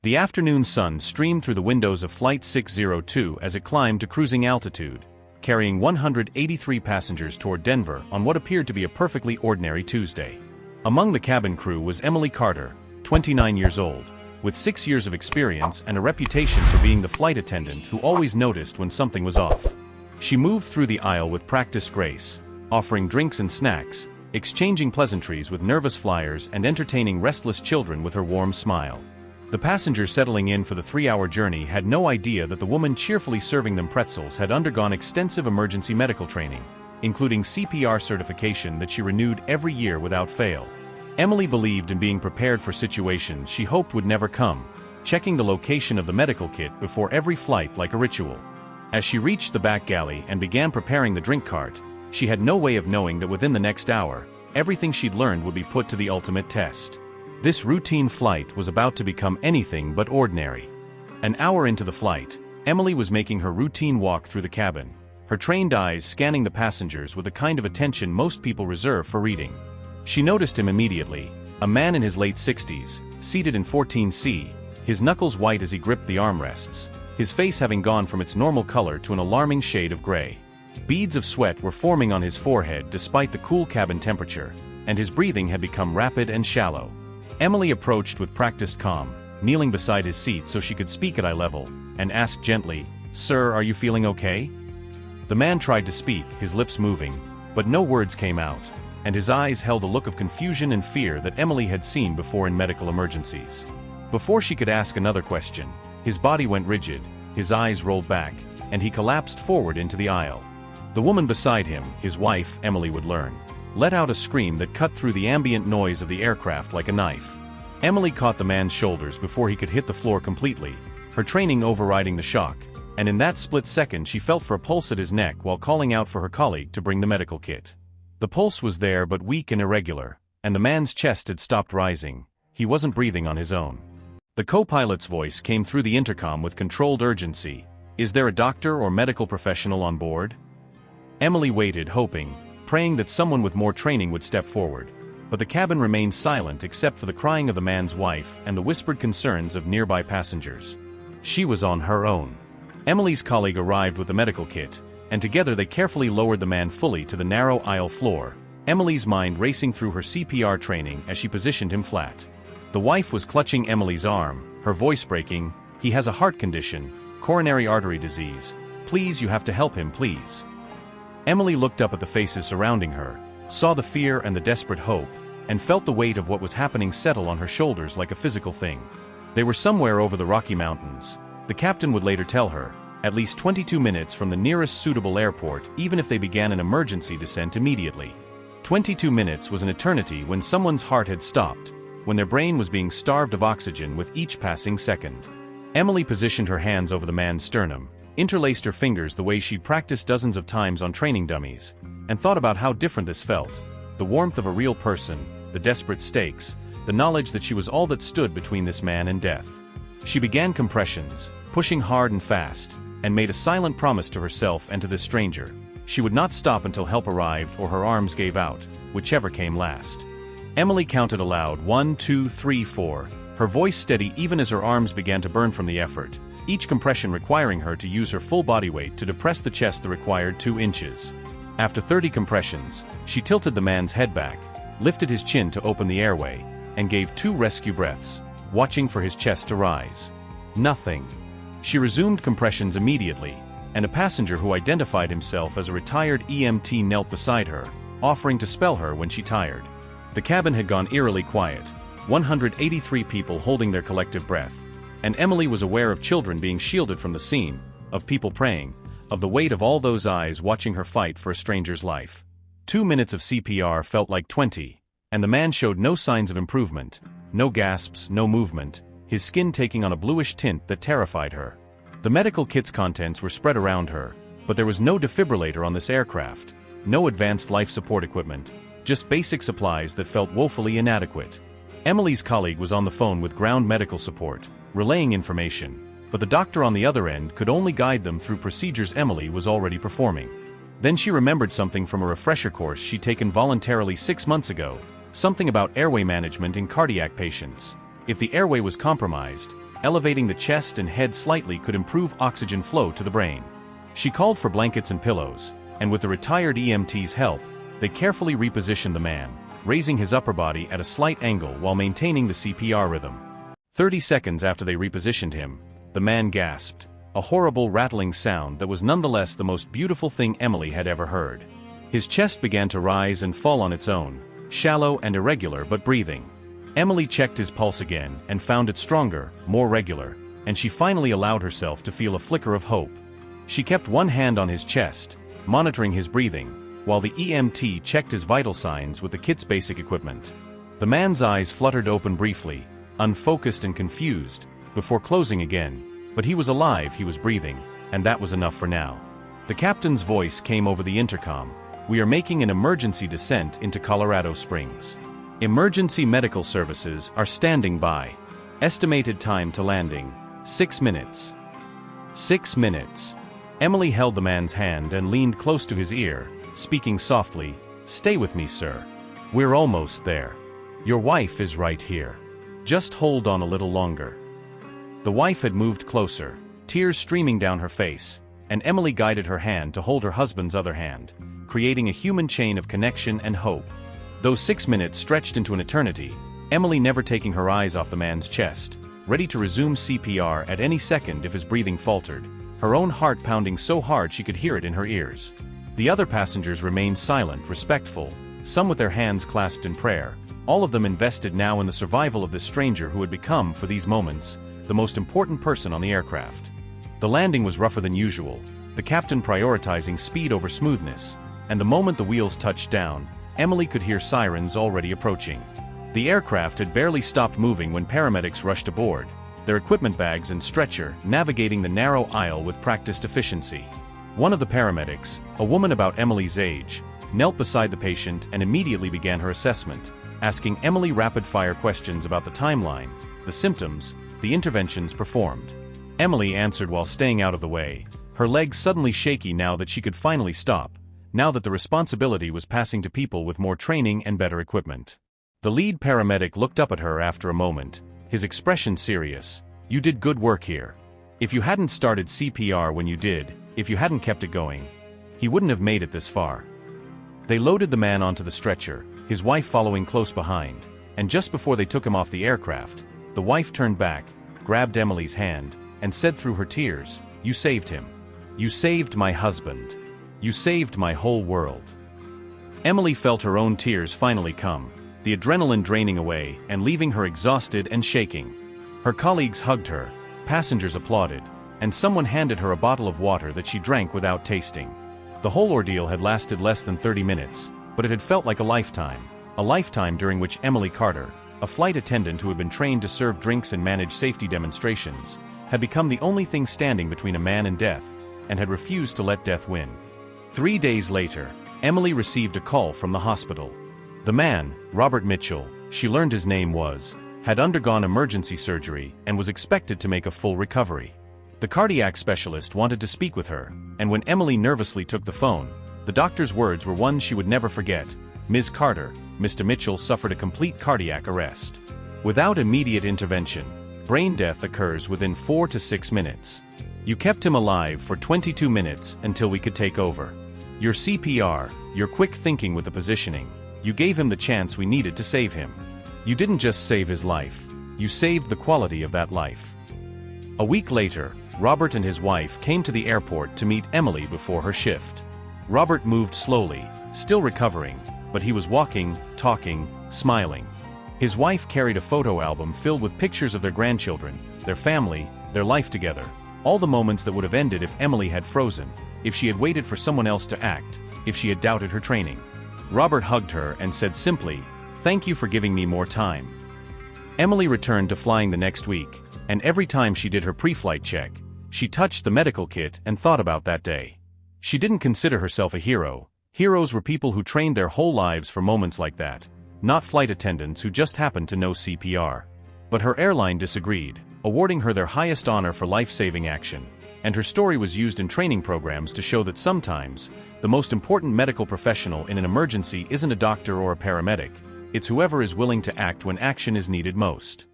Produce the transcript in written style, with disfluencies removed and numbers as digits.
The afternoon sun streamed through the windows of Flight 602 as it climbed to cruising altitude, carrying 183 passengers toward Denver on what appeared to be a perfectly ordinary Tuesday. Among the cabin crew was Emily Carter, 29 years old, with 6 years of experience and a reputation for being the flight attendant who always noticed when something was off. She moved through the aisle with practiced grace, offering drinks and snacks, exchanging pleasantries with nervous flyers and entertaining restless children with her warm smile. The passengers settling in for the 3-hour journey had no idea that the woman cheerfully serving them pretzels had undergone extensive emergency medical training, including CPR certification that she renewed every year without fail. Emily believed in being prepared for situations she hoped would never come, checking the location of the medical kit before every flight like a ritual. As she reached the back galley and began preparing the drink cart, she had no way of knowing that within the next hour, everything she'd learned would be put to the ultimate test. This routine flight was about to become anything but ordinary. An hour into the flight, Emily was making her routine walk through the cabin, her trained eyes scanning the passengers with the kind of attention most people reserve for reading. She noticed him immediately, a man in his late 60s, seated in 14C, his knuckles white as he gripped the armrests, his face having gone from its normal color to an alarming shade of gray. Beads of sweat were forming on his forehead despite the cool cabin temperature, and his breathing had become rapid and shallow. Emily approached with practiced calm, kneeling beside his seat so she could speak at eye level, and asked gently, "Sir, are you feeling okay?" The man tried to speak, his lips moving, but no words came out, and his eyes held a look of confusion and fear that Emily had seen before in medical emergencies. Before she could ask another question, his body went rigid, his eyes rolled back, and he collapsed forward into the aisle. The woman beside him, his wife, Emily would learn, let out a scream that cut through the ambient noise of the aircraft like a knife. Emily caught the man's shoulders before he could hit the floor completely, her training overriding the shock, and in that split second she felt for a pulse at his neck while calling out for her colleague to bring the medical kit. The pulse was there but weak and irregular, and the man's chest had stopped rising. He wasn't breathing on his own. The co-pilot's voice came through the intercom with controlled urgency. "Is there a doctor or medical professional on board?" Emily waited, hoping, praying that someone with more training would step forward, but the cabin remained silent except for the crying of the man's wife and the whispered concerns of nearby passengers. She was on her own. Emily's colleague arrived with the medical kit, and together they carefully lowered the man fully to the narrow aisle floor, Emily's mind racing through her CPR training as she positioned him flat. The wife was clutching Emily's arm, her voice breaking, "He has a heart condition, coronary artery disease. Please, you have to help him, please." Emily looked up at the faces surrounding her, saw the fear and the desperate hope, and felt the weight of what was happening settle on her shoulders like a physical thing. They were somewhere over the Rocky Mountains, the captain would later tell her, at least 22 minutes from the nearest suitable airport even if they began an emergency descent immediately. 22 minutes was an eternity when someone's heart had stopped, when their brain was being starved of oxygen with each passing second. Emily positioned her hands over the man's sternum, interlaced her fingers the way she'd practiced dozens of times on training dummies, and thought about how different this felt. The warmth of a real person, the desperate stakes, the knowledge that she was all that stood between this man and death. She began compressions, pushing hard and fast, and made a silent promise to herself and to this stranger. She would not stop until help arrived or her arms gave out, whichever came last. Emily counted aloud 1, 2, 3, 4, her voice steady even as her arms began to burn from the effort, each compression requiring her to use her full body weight to depress the chest the required 2 inches. After 30 compressions, she tilted the man's head back, lifted his chin to open the airway, and gave 2 rescue breaths, watching for his chest to rise. Nothing. She resumed compressions immediately, and a passenger who identified himself as a retired EMT knelt beside her, offering to spell her when she tired. The cabin had gone eerily quiet, 183 people holding their collective breath, and Emily was aware of children being shielded from the scene, of people praying, of the weight of all those eyes watching her fight for a stranger's life. 2 minutes of CPR felt like 20, and the man showed no signs of improvement, no gasps, no movement, his skin taking on a bluish tint that terrified her. The medical kit's contents were spread around her, but there was no defibrillator on this aircraft, no advanced life support equipment, just basic supplies that felt woefully inadequate. Emily's colleague was on the phone with ground medical support, relaying information, but the doctor on the other end could only guide them through procedures Emily was already performing. Then she remembered something from a refresher course she'd taken voluntarily 6 months ago, something about airway management in cardiac patients. If the airway was compromised, elevating the chest and head slightly could improve oxygen flow to the brain. She called for blankets and pillows, and with the retired EMT's help, they carefully repositioned the man, raising his upper body at a slight angle while maintaining the CPR rhythm. 30 seconds after they repositioned him, the man gasped, a horrible rattling sound that was nonetheless the most beautiful thing Emily had ever heard. His chest began to rise and fall on its own, shallow and irregular but breathing. Emily checked his pulse again and found it stronger, more regular, and she finally allowed herself to feel a flicker of hope. She kept one hand on his chest, monitoring his breathing, while the EMT checked his vital signs with the kit's basic equipment. The man's eyes fluttered open briefly, unfocused and confused, before closing again, but he was alive, he was breathing, and that was enough for now. The captain's voice came over the intercom. "We are making an emergency descent into Colorado Springs. Emergency medical services are standing by. Estimated time to landing, 6 minutes. 6 minutes. Emily held the man's hand and leaned close to his ear, speaking softly, "Stay with me, sir. We're almost there. Your wife is right here. Just hold on a little longer." The wife had moved closer, tears streaming down her face, and Emily guided her hand to hold her husband's other hand, creating a human chain of connection and hope. Those 6 minutes stretched into an eternity, Emily never taking her eyes off the man's chest, ready to resume CPR at any second if his breathing faltered, her own heart pounding so hard she could hear it in her ears. The other passengers remained silent, respectful, some with their hands clasped in prayer, all of them invested now in the survival of this stranger who had become, for these moments, the most important person on the aircraft. The landing was rougher than usual, the captain prioritizing speed over smoothness, and the moment the wheels touched down, Emily could hear sirens already approaching. The aircraft had barely stopped moving when paramedics rushed aboard, their equipment bags and stretcher navigating the narrow aisle with practiced efficiency. One of the paramedics, a woman about Emily's age, knelt beside the patient and immediately began her assessment, asking Emily rapid-fire questions about the timeline, the symptoms, the interventions performed. Emily answered while staying out of the way, her legs suddenly shaky now that she could finally stop, now that the responsibility was passing to people with more training and better equipment. The lead paramedic looked up at her after a moment, his expression serious. "You did good work here. If you hadn't started CPR when you did, if you hadn't kept it going, he wouldn't have made it this far." They loaded the man onto the stretcher, his wife following close behind, and just before they took him off the aircraft, the wife turned back, grabbed Emily's hand, and said through her tears, "You saved him. You saved my husband. You saved my whole world." Emily felt her own tears finally come, the adrenaline draining away and leaving her exhausted and shaking. Her colleagues hugged her, passengers applauded, and someone handed her a bottle of water that she drank without tasting. The whole ordeal had lasted less than 30 minutes, but it had felt like a lifetime during which Emily Carter, a flight attendant who had been trained to serve drinks and manage safety demonstrations, had become the only thing standing between a man and death, and had refused to let death win. 3 days later, Emily received a call from the hospital. The man, Robert Mitchell, she learned his name was, had undergone emergency surgery and was expected to make a full recovery. The cardiac specialist wanted to speak with her, and when Emily nervously took the phone, the doctor's words were ones she would never forget. "Ms. Carter, Mr. Mitchell suffered a complete cardiac arrest. Without immediate intervention, brain death occurs within 4 to 6 minutes. You kept him alive for 22 minutes until we could take over. Your CPR, your quick thinking with the positioning, you gave him the chance we needed to save him. You didn't just save his life, you saved the quality of that life." A week later, Robert and his wife came to the airport to meet Emily before her shift. Robert moved slowly, still recovering, but he was walking, talking, smiling. His wife carried a photo album filled with pictures of their grandchildren, their family, their life together, all the moments that would have ended if Emily had frozen, if she had waited for someone else to act, if she had doubted her training. Robert hugged her and said simply, "Thank you for giving me more time." Emily returned to flying the next week, and every time she did her pre-flight check, she touched the medical kit and thought about that day. She didn't consider herself a hero. Heroes were people who trained their whole lives for moments like that, not flight attendants who just happened to know CPR. But her airline disagreed, awarding her their highest honor for life-saving action, and her story was used in training programs to show that sometimes, the most important medical professional in an emergency isn't a doctor or a paramedic, it's whoever is willing to act when action is needed most.